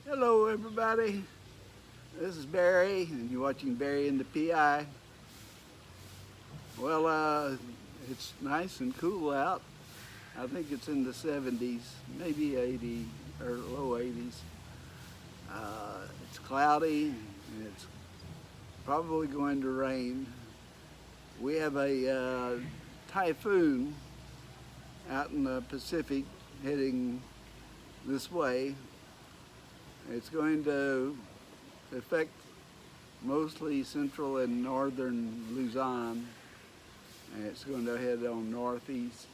Hello everybody, this is Barry and you're watching Barry and the PI. Well, it's nice and cool out. I think it's in the 70s, maybe 80 or low 80s. It's cloudy and it's probably going to rain. We have a typhoon out in the Pacific heading this way. It's going to affect mostly central and northern Luzon, and it's going to head on northwest,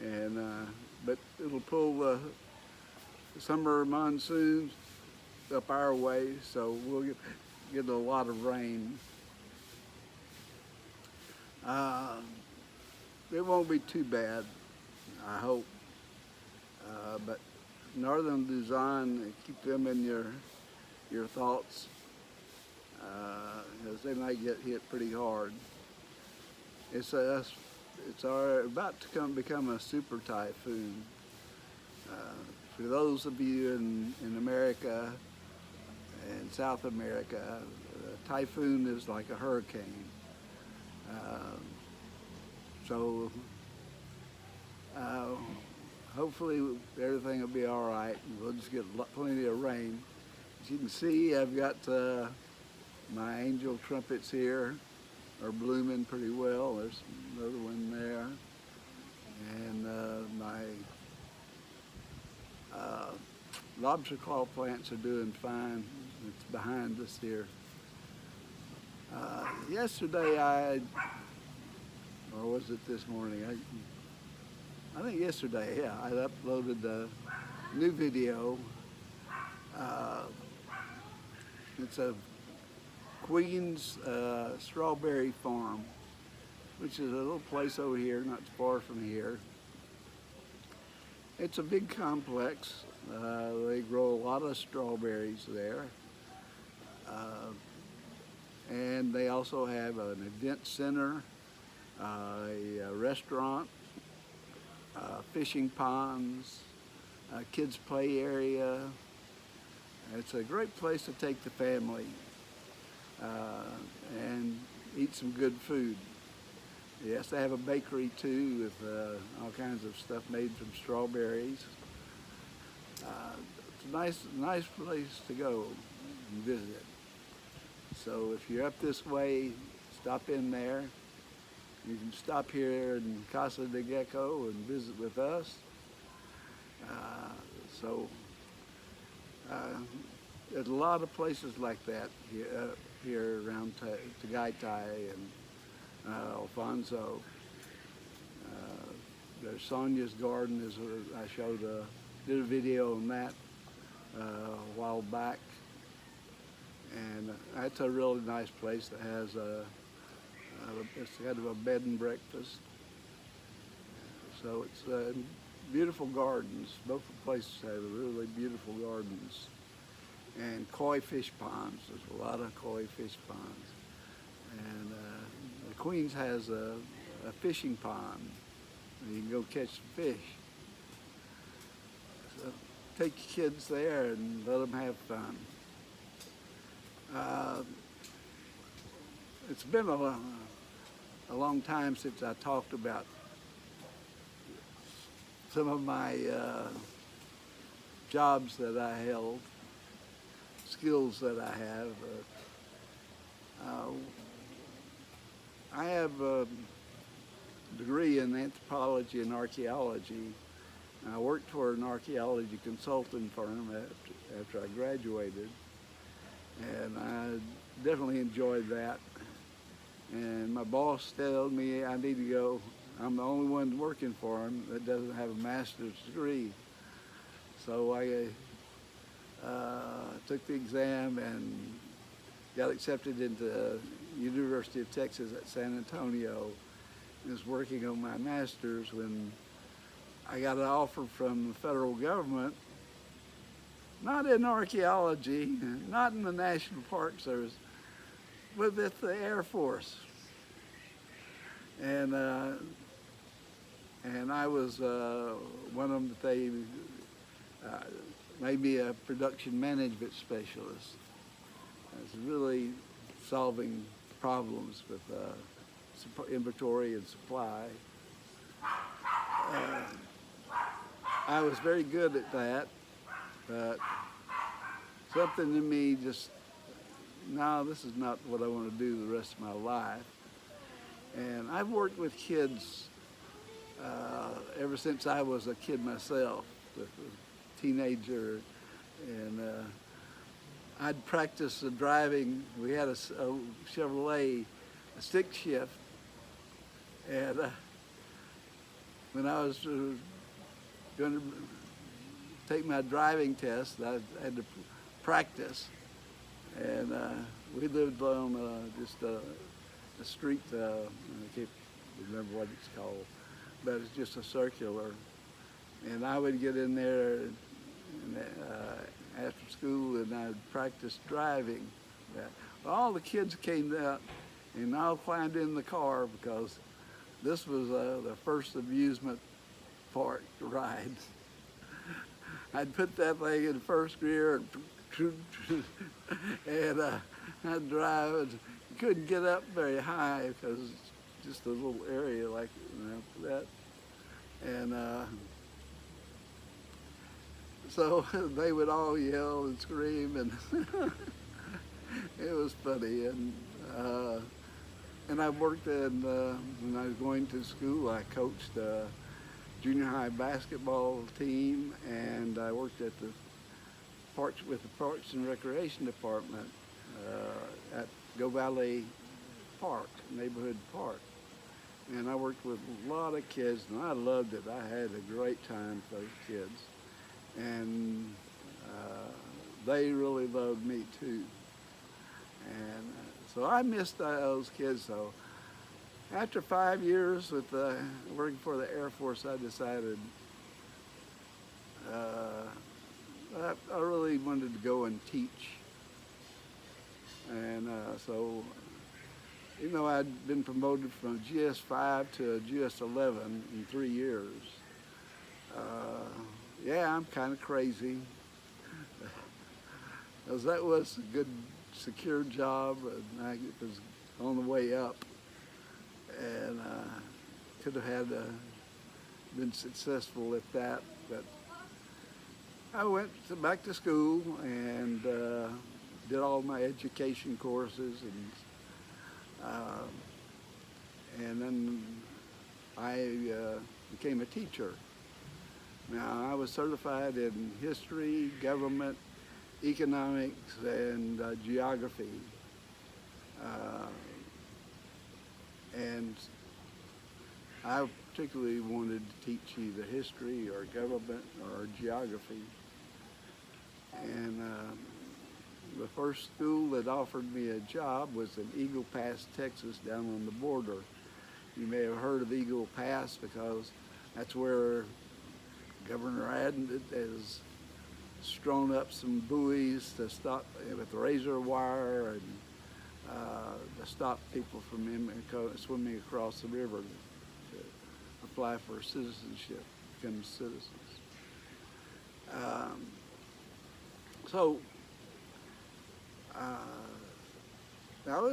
and but it'll pull the summer monsoons up our way, so we'll get a lot of rain. It won't be too bad, I hope, but northern Luzon, keep them in your thoughts, because they might get hit pretty hard. It's about to become a super typhoon. For those of you in America and South America, a typhoon is like a hurricane. So hopefully everything will be all right. We'll just get plenty of rain. As you can see, I've got my angel trumpets here are blooming pretty well. There's another one there. And my lobster claw plants are doing fine. It's behind us here. Yesterday or was it this morning? I think yesterday, yeah, I uploaded a new video. It's a Queen's strawberry farm, which is a little place over here, not far from here. It's a big complex. They grow a lot of strawberries there. And they also have an event center, a restaurant, fishing ponds, a kids play area. It's a great place to take the family and eat some good food. Yes, they have a bakery too with all kinds of stuff made from strawberries. It's a nice place to go and visit. So if you're up this way, stop in there. You can stop here in Casa de Gecko and visit with us. There's a lot of places like that here around Tagaytay and Alfonso. There's Sonia's Garden, did a video on that a while back. And that's a really nice place that has it's kind of a bed and breakfast. So it's beautiful gardens. Both the places have really beautiful gardens. And koi fish ponds. There's a lot of koi fish ponds. And the Queens has a fishing pond. You can go catch some fish. So take your kids there and let them have fun. It's been a long time since I talked about some of my jobs that I held, skills that I have. I have a degree in anthropology and archaeology. I worked for an archaeology consulting firm after I graduated, and I definitely enjoyed that. And my boss told me I need to go. I'm the only one working for him that doesn't have a master's degree. So I took the exam and got accepted into University of Texas at San Antonio. I was working on my master's when I got an offer from the federal government, not in archaeology, not in the National Park Service, but with the Air Force. And I was one of them that they made me a production management specialist. It's really solving problems with inventory and supply. I was very good at that, but something in me just, no, this is not what I want to do the rest of my life. And I've worked with kids ever since I was a kid myself, a teenager, and I'd practice driving. We had a Chevrolet, a stick shift, and when I was going to take my driving test, I had to practice, and we lived on just a street, I can't remember what it's called, but it's just a circular, and I would get in there after school and I'd practice driving. Well, all the kids came out and all climbed in the car because this was the first amusement park ride. I'd put that thing in first gear and I'd drive, and you couldn't get up very high because it's just a little area like that. And so they would all yell and scream, and it was funny. And I worked in, when I was going to school, I coached a junior high basketball team, and I worked at the with the Parks and Recreation Department at Go Valley Park, neighborhood park. And I worked with a lot of kids, and I loved it. I had a great time with those kids. And they really loved me too. And so I missed those kids. So after 5 years with working for the Air Force, I decided I really wanted to go and teach. And so, even though I'd been promoted from GS5 to GS11 in 3 years, yeah, I'm kind of crazy. Because that was a good, secure job, and I was on the way up. And could have had been successful at that, but I went back to school and did all my education courses, and then I became a teacher. Now, I was certified in history, government, economics, and geography. And I particularly wanted to teach either history or government or geography. And the first school that offered me a job was in Eagle Pass, Texas, down on the border. You may have heard of Eagle Pass because that's where Governor Adams has strewn up some buoys to stop with razor wire and to stop people from swimming across the river to apply for citizenship, become citizens. So now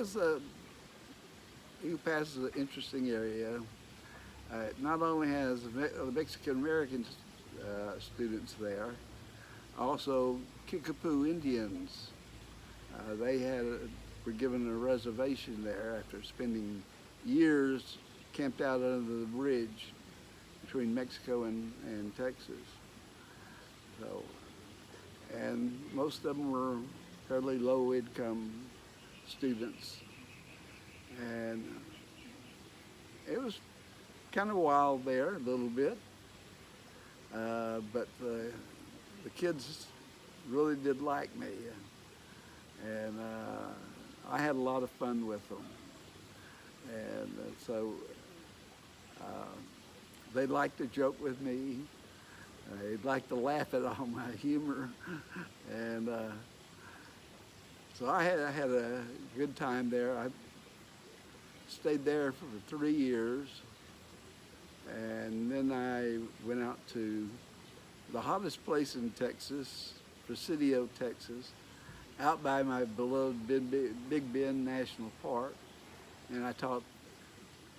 Eagle Pass is an interesting area. It not only has the Mexican American students there, also Kickapoo Indians. They were given a reservation there after spending years camped out under the bridge between Mexico and Texas. So, and most of them were fairly low income students. And it was kind of wild there a little bit, but the kids really did like me, and I had a lot of fun with them. And so they liked to joke with me. They'd like to laugh at all my humor, and so I had a good time there. I stayed there for 3 years, and then I went out to the hottest place in Texas, Presidio, Texas, out by my beloved Big Bend National Park, and I taught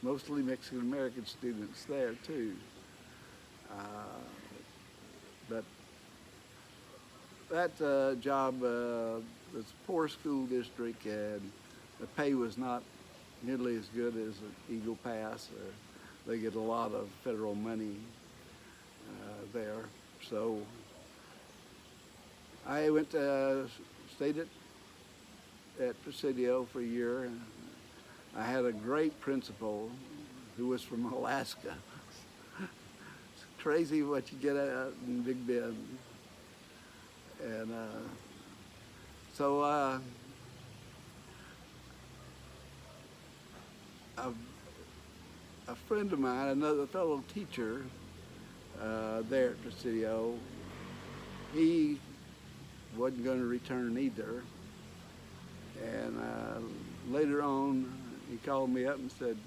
mostly Mexican-American students there too. But that job was a poor school district, and the pay was not nearly as good as Eagle Pass. They get a lot of federal money there. So I stayed at Presidio for a year. I had a great principal who was from Alaska. It's crazy what you get out in Big Bend. And so a friend of mine, another fellow teacher there at Presidio, he wasn't going to return either. And later on, he called me up and said,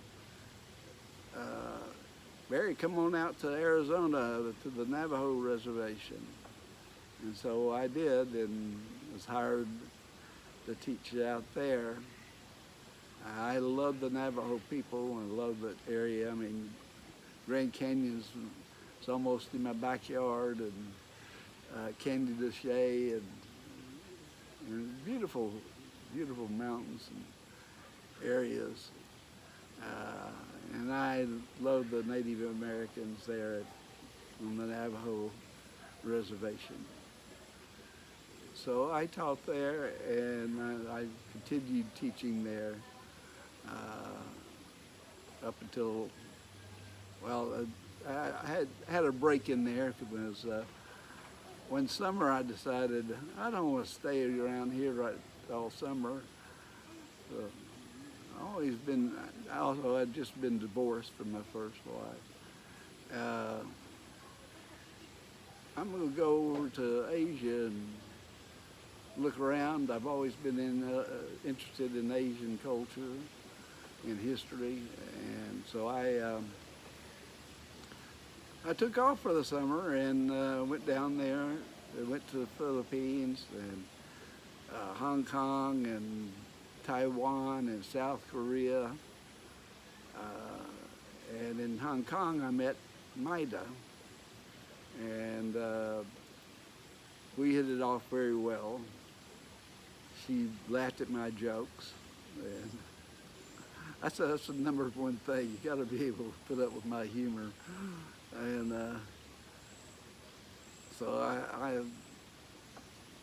Barry, come on out to Arizona, to the Navajo reservation. And so I did, and was hired to teach out there. I love the Navajo people and love that area. I mean, Grand Canyon's it's almost in my backyard, and Candy de Chelly, and beautiful, beautiful mountains and areas. And I love the Native Americans there on the Navajo reservation. So I taught there, and I continued teaching there up until, well, I had a break in there because one summer I decided I don't want to stay around here right all summer. So I'd just been divorced from my first wife. I'm going to go over to Asia and look around. I've always been interested in Asian culture and history, and so I took off for the summer and went down there. I went to the Philippines and Hong Kong and Taiwan and South Korea. And in Hong Kong, I met Maida, and we hit it off very well. She laughed at my jokes, and that's the number one thing. You got to be able to put up with my humor. And so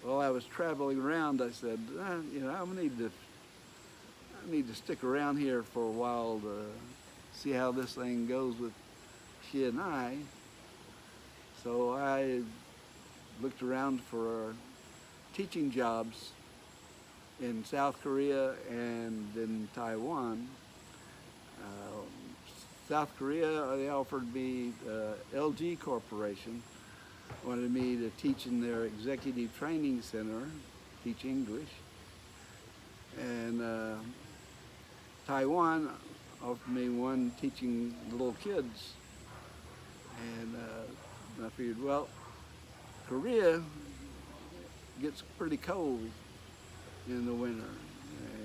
while I was traveling around, I said, you know, I need to stick around here for a while to see how this thing goes with she and I. So I looked around for teaching jobs in South Korea and in Taiwan. South Korea, they offered me, LG Corporation wanted me to teach in their executive training center, teach English. And Taiwan offered me one teaching little kids. And I figured, well, Korea gets pretty cold in the winter,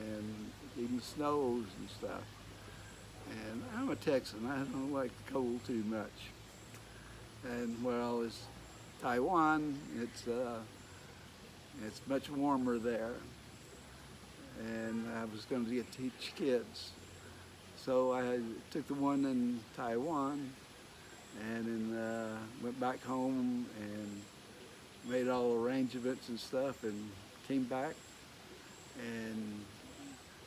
and even snows and stuff. And I'm a Texan, I don't like the cold too much. And well, it's Taiwan, it's much warmer there. And I was going to teach kids. So I took the one in Taiwan and then went back home and made all arrangements and stuff and came back. And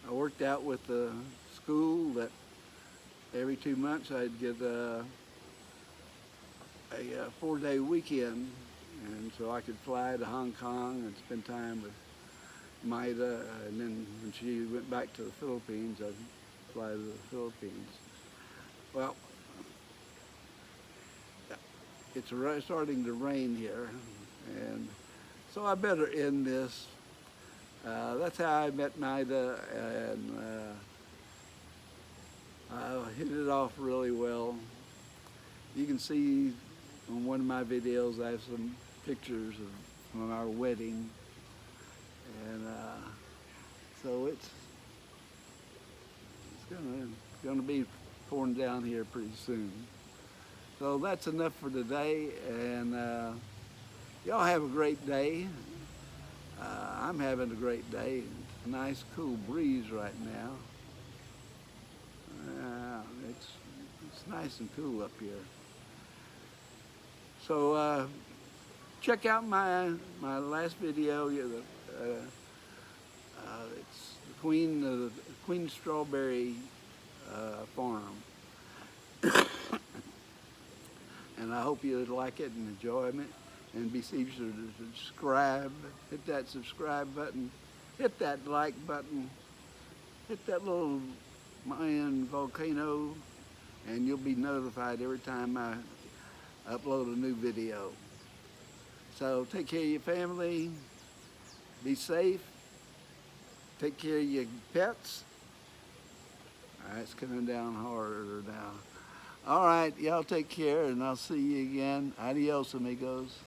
I worked out with the school that every 2 months I'd get a 4-day weekend, and so I could fly to Hong Kong and spend time with Maida, and then when she went back to the Philippines, I'd fly to the Philippines. Well, it's starting to rain here, and so I better end this. That's how I met Maida, and I hit it off really well. You can see on one of my videos, I have some pictures from our wedding, and so it's gonna be pouring down here pretty soon. So that's enough for today, and y'all have a great day. I'm having a great day. It's a nice cool breeze right now. It's nice and cool up here. So check out my last video. It's the Queen Strawberry farm, and I hope you like it and enjoy it. And be sure to subscribe. Hit that subscribe button. Hit that like button. Hit that little Mayan volcano, and you'll be notified every time I upload a new video. So take care of your family. Be safe. Take care of your pets. All right, it's coming down harder now. All right, y'all take care, and I'll see you again. Adios, amigos.